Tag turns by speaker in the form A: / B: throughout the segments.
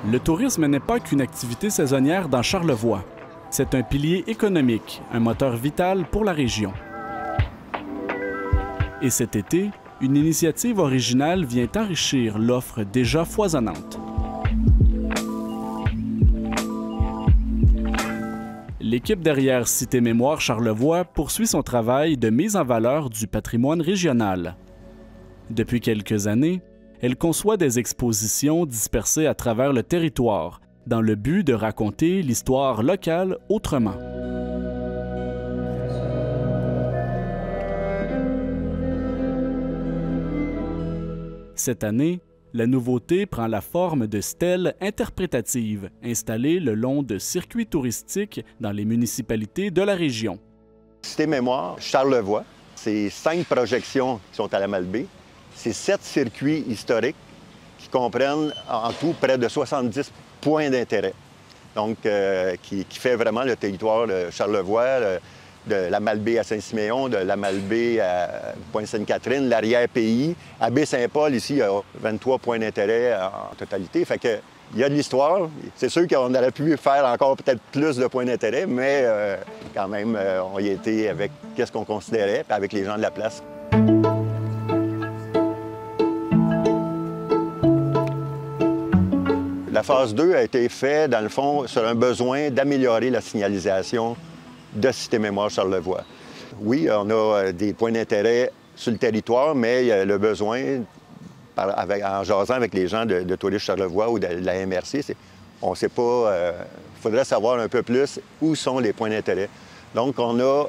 A: Le tourisme n'est pas qu'une activité saisonnière dans Charlevoix. C'est un pilier économique, un moteur vital pour la région. Et cet été, une initiative originale vient enrichir l'offre déjà foisonnante. L'équipe derrière Cité Mémoire Charlevoix poursuit son travail de mise en valeur du patrimoine régional. Depuis quelques années, elle conçoit des expositions dispersées à travers le territoire, dans le but de raconter l'histoire locale autrement. Cette année, la nouveauté prend la forme de stèles interprétatives installées le long de circuits touristiques dans les municipalités de la région.
B: Cité Mémoire Charlevoix, c'est 5 projections qui sont à la Malbaie. C'est 7 circuits historiques qui comprennent en tout près de 70 points d'intérêt. Donc, qui fait vraiment le territoire de Charlevoix, de la Malbaie à Saint-Siméon, de la Malbaie à Pointe-Sainte-Catherine, l'arrière-pays. À Baie-Saint-Paul, ici, il y a 23 points d'intérêt en totalité. Fait que, il y a de l'histoire. C'est sûr qu'on aurait pu faire encore peut-être plus de points d'intérêt, mais quand même, on y a été avec qu'est-ce qu'on considérait, puis avec les gens de la place. La phase 2 a été faite, dans le fond, sur un besoin d'améliorer la signalisation de Cité Mémoire Charlevoix. Oui, on a des points d'intérêt sur le territoire, mais il y a le besoin, en jasant avec les gens de Tourisme Charlevoix ou de la MRC, on ne sait pas, il faudrait savoir un peu plus où sont les points d'intérêt. Donc, on a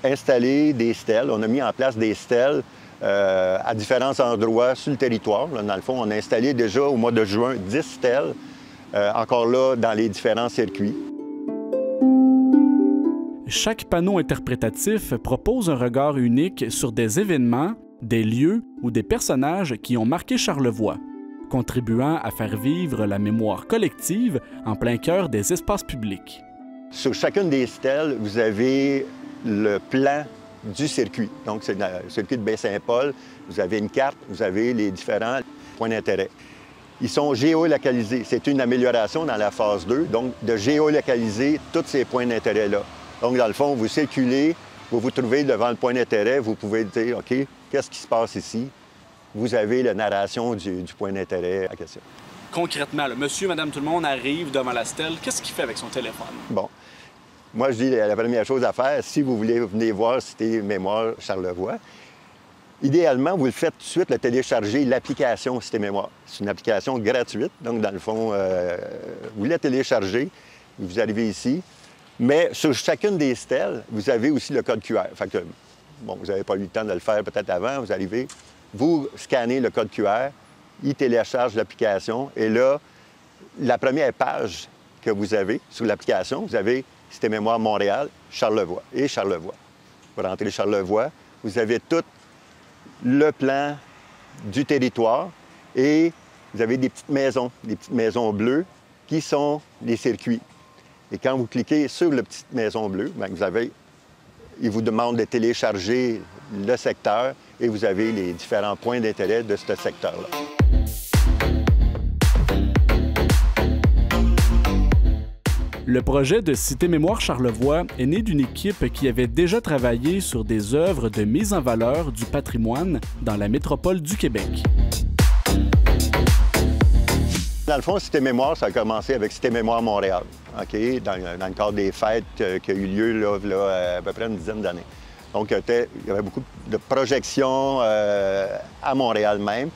B: installé des stèles, on a mis en place des stèles à différents endroits sur le territoire. Là, dans le fond, on a installé déjà au mois de juin 10 stèles, encore là, dans les différents circuits.
A: Chaque panneau interprétatif propose un regard unique sur des événements, des lieux ou des personnages qui ont marqué Charlevoix, contribuant à faire vivre la mémoire collective en plein cœur des espaces publics.
B: Sur chacune des stèles, vous avez le plan du circuit. Donc, c'est le circuit de Baie-Saint-Paul. Vous avez une carte, vous avez les différents points d'intérêt. Ils sont géolocalisés. C'est une amélioration dans la phase 2, donc de géolocaliser tous ces points d'intérêt-là. Donc, dans le fond, vous circulez, vous vous trouvez devant le point d'intérêt, vous pouvez dire, OK, qu'est-ce qui se passe ici? Vous avez la narration du point d'intérêt en question.
A: Concrètement, là, monsieur, madame, tout le monde arrive devant la stèle. Qu'est-ce qu'il fait avec son téléphone?
B: Bon. Moi, je dis la première chose à faire, si vous voulez venir voir Cité Mémoire Charlevoix, idéalement, vous le faites tout de suite, le télécharger l'application Cité Mémoire. C'est une application gratuite, donc dans le fond, vous la téléchargez, vous arrivez ici, mais sur chacune des stèles, vous avez aussi le code QR. Fait que, bon, vous n'avez pas eu le temps de le faire peut-être avant, vous arrivez, vous scannez le code QR, il télécharge l'application, et là, la première page que vous avez sur l'application, vous avez Cité Mémoire Montréal, Charlevoix et Charlevoix. Vous rentrez Charlevoix, vous avez tout le plan du territoire et vous avez des petites maisons bleues qui sont les circuits. Et quand vous cliquez sur la petite maison bleue, bien, il vous demande de télécharger le secteur et vous avez les différents points d'intérêt de ce secteur-là.
A: Le projet de Cité Mémoire Charlevoix est né d'une équipe qui avait déjà travaillé sur des œuvres de mise en valeur du patrimoine dans la métropole du Québec.
B: Dans le fond, Cité Mémoire, ça a commencé avec Cité Mémoire Montréal, OK? Dans le cadre des fêtes qui a eu lieu là, à peu près une dizaine d'années. Donc, il y avait beaucoup de projections à Montréal même.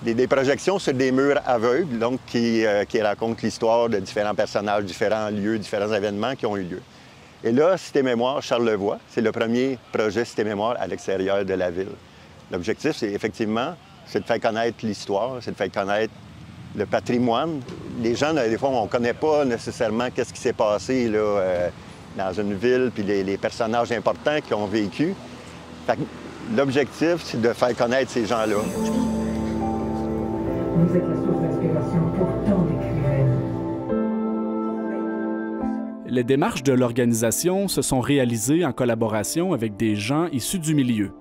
B: Des projections sur des murs aveugles, donc qui racontent l'histoire de différents personnages, différents lieux, différents événements qui ont eu lieu. Et là, Cité Mémoire Charlevoix, c'est le premier projet Cité Mémoire à l'extérieur de la ville. L'objectif, c'est effectivement, c'est de faire connaître l'histoire, c'est de faire connaître le patrimoine. Les gens, des fois, on ne connaît pas nécessairement qu'est-ce qui s'est passé là, dans une ville, puis les personnages importants qui ont vécu. L'objectif, c'est de faire connaître ces gens-là.
C: Vous êtes la source d'inspiration pour tant d'écrivaines.
A: Les démarches de l'organisation se sont réalisées en collaboration avec des gens issus du milieu.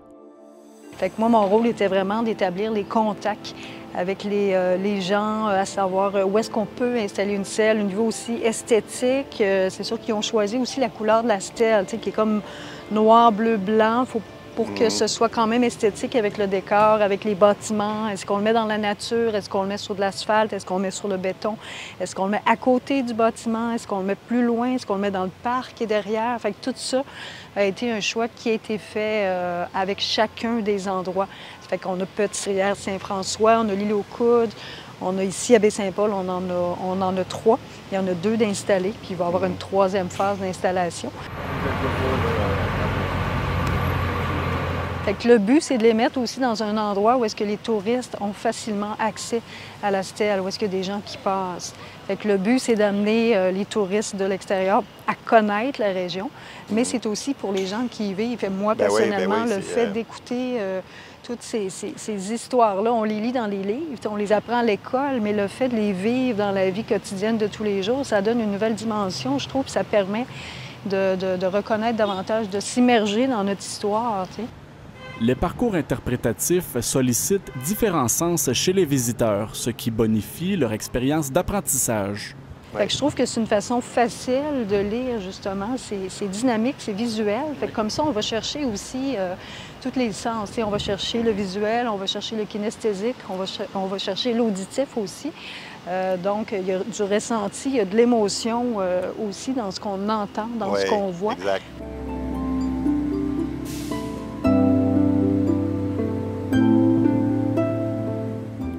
D: Fait que moi, mon rôle était vraiment d'établir les contacts avec les gens, à savoir où est-ce qu'on peut installer une stèle, au niveau aussi esthétique. C'est sûr qu'ils ont choisi aussi la couleur de la stèle, qui est comme noir, bleu, blanc. Pour que ce soit quand même esthétique avec le décor, avec les bâtiments. Est-ce qu'on le met dans la nature? Est-ce qu'on le met sur de l'asphalte? Est-ce qu'on le met sur le béton? Est-ce qu'on le met à côté du bâtiment? Est-ce qu'on le met plus loin? Est-ce qu'on le met dans le parc et derrière? Fait que tout ça a été un choix qui a été fait avec chacun des endroits. Ça fait qu'on a Petite-Rivière Saint-François, on a l'île aux Coudes, on a ici à Baie-Saint-Paul, on en a 3. Il y en a 2 d'installés, puis il va y avoir une 3e phase d'installation. Fait que le but, c'est de les mettre aussi dans un endroit où est-ce que les touristes ont facilement accès à la stèle, où est-ce qu'il y a des gens qui passent. Fait que le but, c'est d'amener les touristes de l'extérieur à connaître la région, mais c'est aussi pour les gens qui y vivent. Fait, moi, personnellement, le fait d'écouter toutes ces histoires-là, on les lit dans les livres, on les apprend à l'école, mais le fait de les vivre dans la vie quotidienne de tous les jours, ça donne une nouvelle dimension, je trouve, puis ça permet de reconnaître davantage, de s'immerger dans notre histoire, tu sais.
A: Les parcours interprétatifs sollicitent différents sens chez les visiteurs, ce qui bonifie leur expérience d'apprentissage.
D: Fait que je trouve que c'est une façon facile de lire, justement. C'est dynamique, c'est visuel. Fait que comme ça, on va chercher aussi tous les sens. On va chercher le visuel, on va chercher le kinesthésique, on va chercher l'auditif aussi. Donc, il y a du ressenti, il y a de l'émotion aussi dans ce qu'on entend, dans ce qu'on voit.
B: Exact.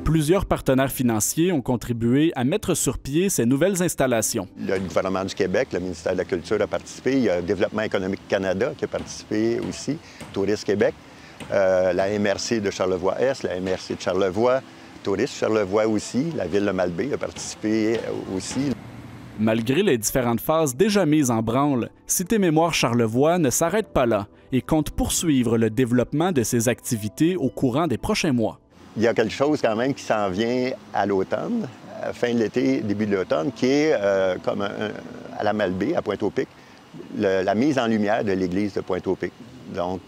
A: Plusieurs partenaires financiers ont contribué à mettre sur pied ces nouvelles installations.
B: Le gouvernement du Québec, le ministère de la Culture a participé, il y a Développement économique Canada qui a participé aussi, Tourisme Québec, la MRC de Charlevoix-Est, la MRC de Charlevoix, Tourisme Charlevoix aussi, la ville de Malbaie a participé aussi.
A: Malgré les différentes phases déjà mises en branle, Cité Mémoire Charlevoix ne s'arrête pas là et compte poursuivre le développement de ses activités au courant des prochains mois.
B: Il y a quelque chose quand même qui s'en vient à l'automne, fin de l'été, début de l'automne, qui est comme à la Malbaie, à Pointe-au-Pic, la mise en lumière de l'église de Pointe-au-Pic. Donc,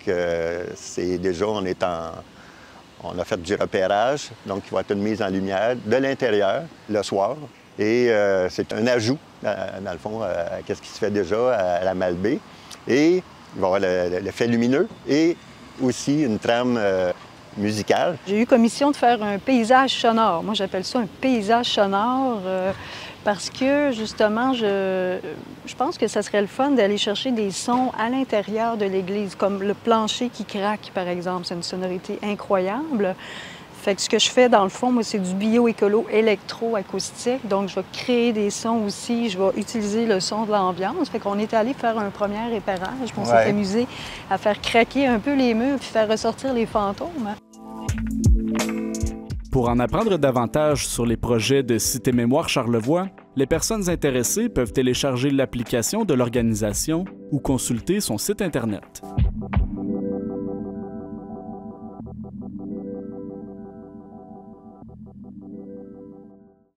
B: c'est déjà, on a fait du repérage, donc il va y avoir une mise en lumière de l'intérieur le soir. Et c'est un ajout, dans le fond, à ce qui se fait déjà à la Malbaie. Et il va y avoir l'effet lumineux et aussi une trame musicale.
D: J'ai eu commission de faire un paysage sonore. Moi, j'appelle ça un paysage sonore parce que, justement, je pense que ça serait le fun d'aller chercher des sons à l'intérieur de l'église, comme le plancher qui craque, par exemple. C'est une sonorité incroyable. Fait que ce que je fais, dans le fond, moi, c'est du bio-écolo électro-acoustique. Donc, je vais créer des sons aussi. Je vais utiliser le son de l'ambiance. Fait qu'on est allé faire un premier repérage. On s'est amusé à faire craquer un peu les murs puis faire ressortir les fantômes.
A: Pour en apprendre davantage sur les projets de Cité Mémoire Charlevoix, les personnes intéressées peuvent télécharger l'application de l'organisation ou consulter son site Internet.